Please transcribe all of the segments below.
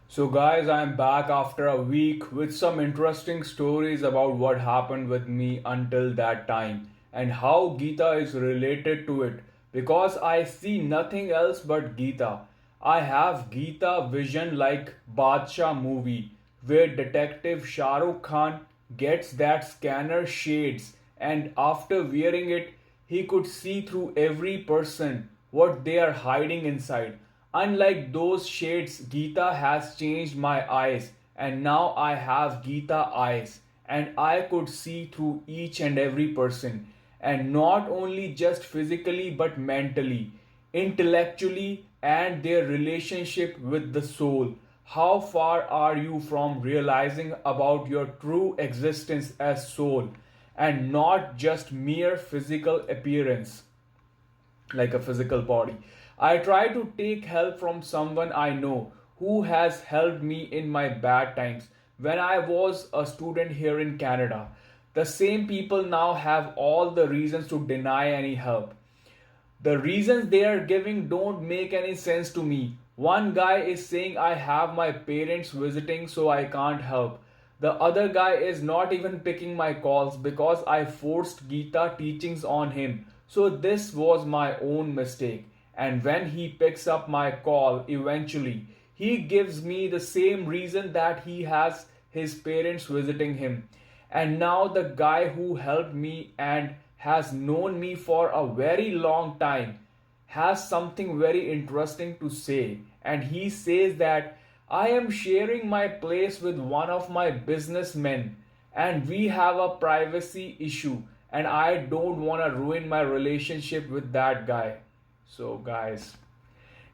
So, guys, I'm back after a week with some interesting stories about what happened with me until that time and how Gita is related to it because I see nothing else but Gita. I have Gita vision like Badshah movie where Detective Shah Rukh Khan gets that scanner shades and after wearing it, he could see through every person what they are hiding inside. Unlike those shades, Gita has changed my eyes, and now I have Gita eyes, and I could see through each and every person, and not only just physically but mentally, intellectually, and their relationship with the soul. How far are you from realizing about your true existence as soul and not just mere physical appearance? Like a physical body. I try to take help from someone I know who has helped me in my bad times when I was a student here in Canada. The same people now have all the reasons to deny any help. The reasons they are giving don't make any sense to me. One guy is saying I have my parents visiting so I can't help. The other guy is not even picking my calls because I forced Gita teachings on him. So this was my own mistake. And when he picks up my call eventually, he gives me the same reason that he has his parents visiting him. And now the guy who helped me and has known me for a very long time has something very interesting to say. And he says that I am sharing my place with one of my businessmen and we have a privacy issue and I don't want to ruin my relationship with that guy. So, guys,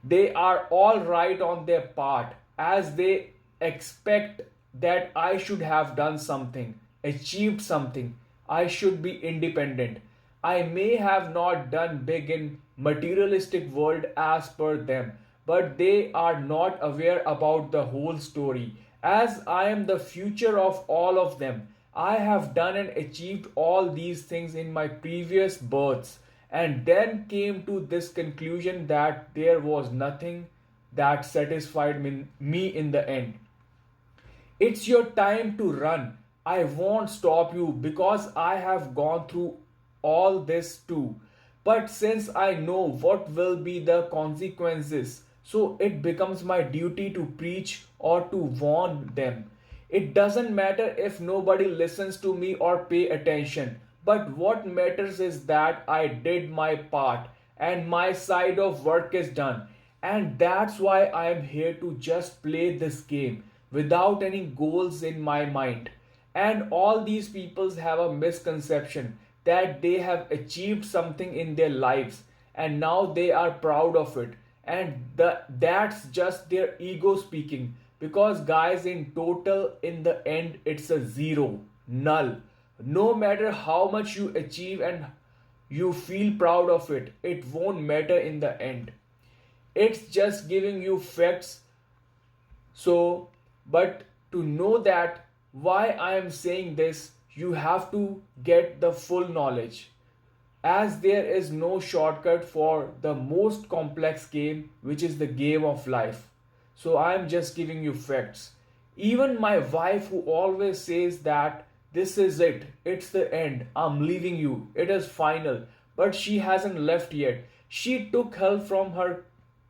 they are all right on their part as they expect that I should have done something, achieved something. I should be independent. I may have not done big in materialistic world as per them, but they are not aware about the whole story. As I am the future of all of them, I have done and achieved all these things in my previous births and then came to this conclusion that there was nothing that satisfied me in the end. It's your time to run. I won't stop you because I have gone through all this too. But since I know what will be the consequences, so it becomes my duty to preach or to warn them. It doesn't matter if nobody listens to me or pay attention. But what matters is that I did my part and my side of work is done. And that's why I am here to just play this game without any goals in my mind. And all these peoples have a misconception that they have achieved something in their lives and now they are proud of it. And that's just their ego speaking. Because, guys, in total, in the end, it's a zero, null. No matter how much you achieve and you feel proud of it, it won't matter in the end. It's just giving you facts. So, but to know that why I am saying this, you have to get the full knowledge. As there is no shortcut for the most complex game, which is the game of life. So I am just giving you facts. Even my wife, who always says that this is it, it's the end, I'm leaving you, it is final, but she hasn't left yet. She took help from her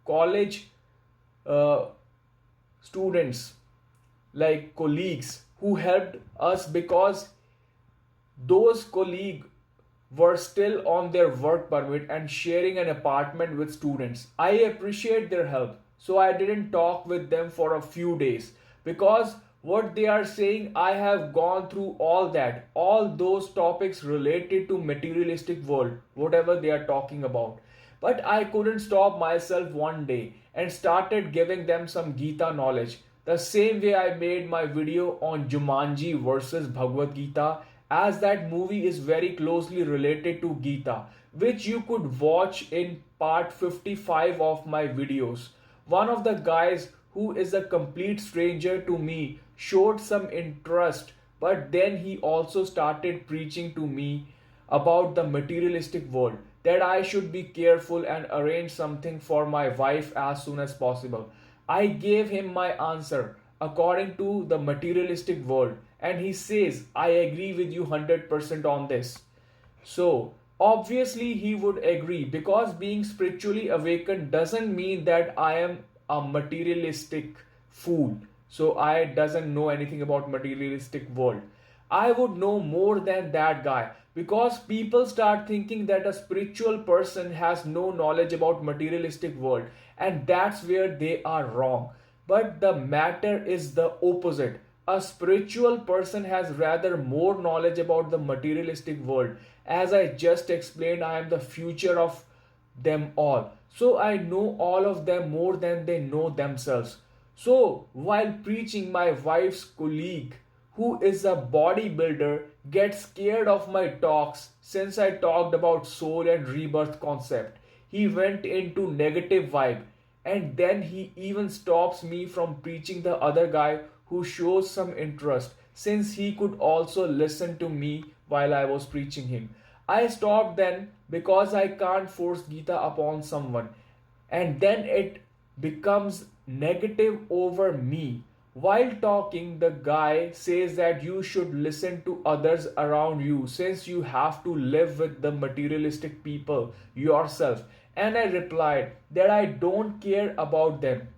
college uh, students, like colleagues, who helped us because those colleagues were still on their work permit and sharing an apartment with students. I appreciate their help, so I didn't talk with them for a few days because what they are saying, I have gone through all those topics related to materialistic world, whatever they are talking about. But I couldn't stop myself one day and started giving them some Gita knowledge. The same way I made my video on Jumanji versus Bhagavad-Gita, as that movie is very closely related to Gita, which you could watch in part 55 of my videos. One of the guys who is a complete stranger to me showed some interest, but then he also started preaching to me about the materialistic world, that I should be careful and arrange something for my wife as soon as possible. I gave him my answer according to the materialistic world, and he says, I agree with you 100% on this. So, obviously, he would agree because being spiritually awakened doesn't mean that I am a materialistic fool. So, I doesn't know anything about materialistic world. I would know more than that guy because people start thinking that a spiritual person has no knowledge about materialistic world, and that's where they are wrong. But the matter is the opposite. A spiritual person has rather more knowledge about the materialistic world. As I just explained, I am the future of them all. So I know all of them more than they know themselves. So while preaching, my wife's colleague, who is a bodybuilder, gets scared of my talks since I talked about soul and rebirth concept. He went into negative vibe, and then he even stops me from preaching the other guy who shows some interest since he could also listen to me while I was preaching him. I stopped then because I can't force Gita upon someone, and then it becomes negative over me. While talking, the guy says that you should listen to others around you since you have to live with the materialistic people yourself. And I replied that I don't care about them,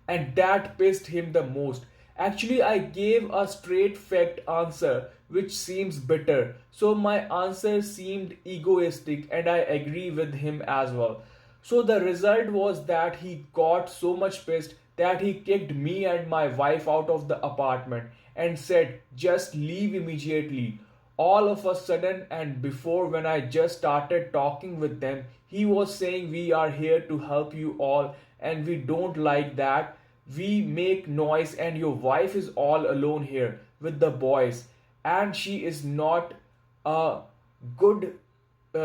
and that pissed him the most. Actually, I gave a straight fact answer which seems bitter. So my answer seemed egoistic and I agree with him as well. So the result was that he got so much pissed that he kicked me and my wife out of the apartment and said, just leave immediately. All of a sudden, and before when I just started talking with them, he was saying, we are here to help you all and we don't like that. We make noise and your wife is all alone here with the boys, and she is not a good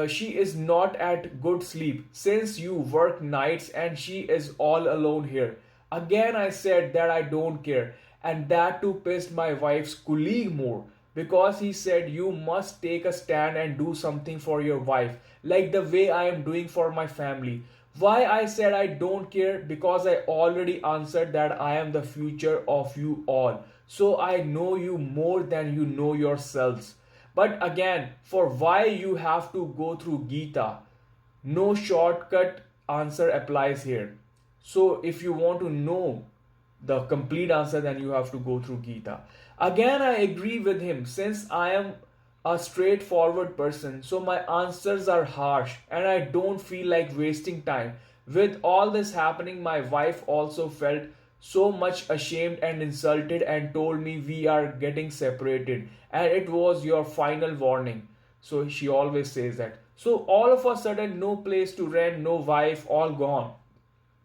she is not at good sleep since you work nights and she is all alone here. Again, I said that I don't care, and that too pissed my wife's colleague more because he said you must take a stand and do something for your wife, like the way I am doing for my family. Why I said I don't care? Because I already answered that I am the future of you all. So I know you more than you know yourselves. But again, for why you have to go through Gita, no shortcut answer applies here. So if you want to know the complete answer, then you have to go through Gita. Again, I agree with him since I am a straightforward person, so my answers are harsh and I don't feel like wasting time. With all this happening, my wife also felt so much ashamed and insulted and told me we are getting separated and it was your final warning. So she always says that. So all of a sudden, no place to rent, no wife, all gone.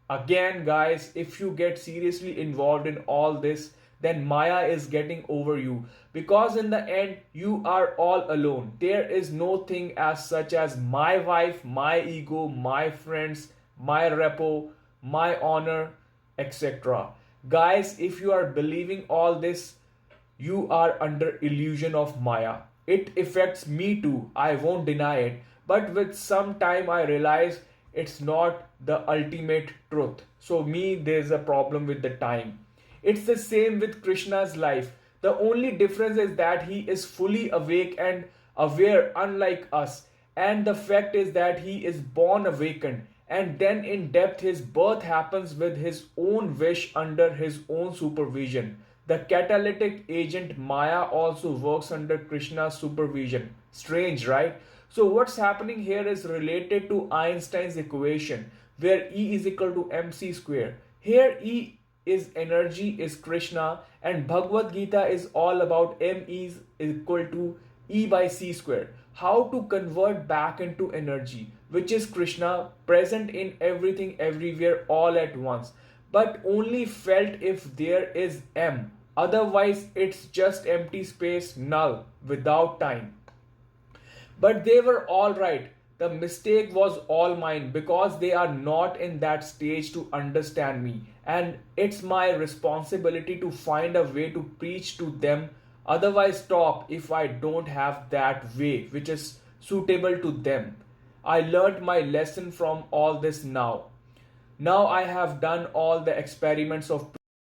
Again, guys, if you get seriously involved in all this, then Maya is getting over you. Because in the end, you are all alone. There is no thing as such as my wife, my ego, my friends, my repo, my honor, etc. Guys, if you are believing all this, you are under illusion of Maya. It affects me too, I won't deny it. But with some time I realize it's not the ultimate truth. So me, there's a problem with the time. It's the same with Krishna's life. The only difference is that he is fully awake and aware, unlike us. And the fact is that he is born awakened. And then in depth, his birth happens with his own wish under his own supervision. The catalytic agent Maya also works under Krishna's supervision. Strange, right? So what's happening here is related to Einstein's equation, where E is equal to mc square. Here E is energy, is Krishna, and Bhagavad-Gita is all about m is equal to E by c square. How to convert back into energy, which is Krishna, present in everything, everywhere, all at once, but only felt if there is M. Otherwise, it's just empty space, null, without time. But they were all right. The mistake was all mine because they are not in that stage to understand me. And it's my responsibility to find a way to preach to them. Otherwise, stop if I don't have that way which is suitable to them. I learned my lesson from all this now. Now I have done all the experiments of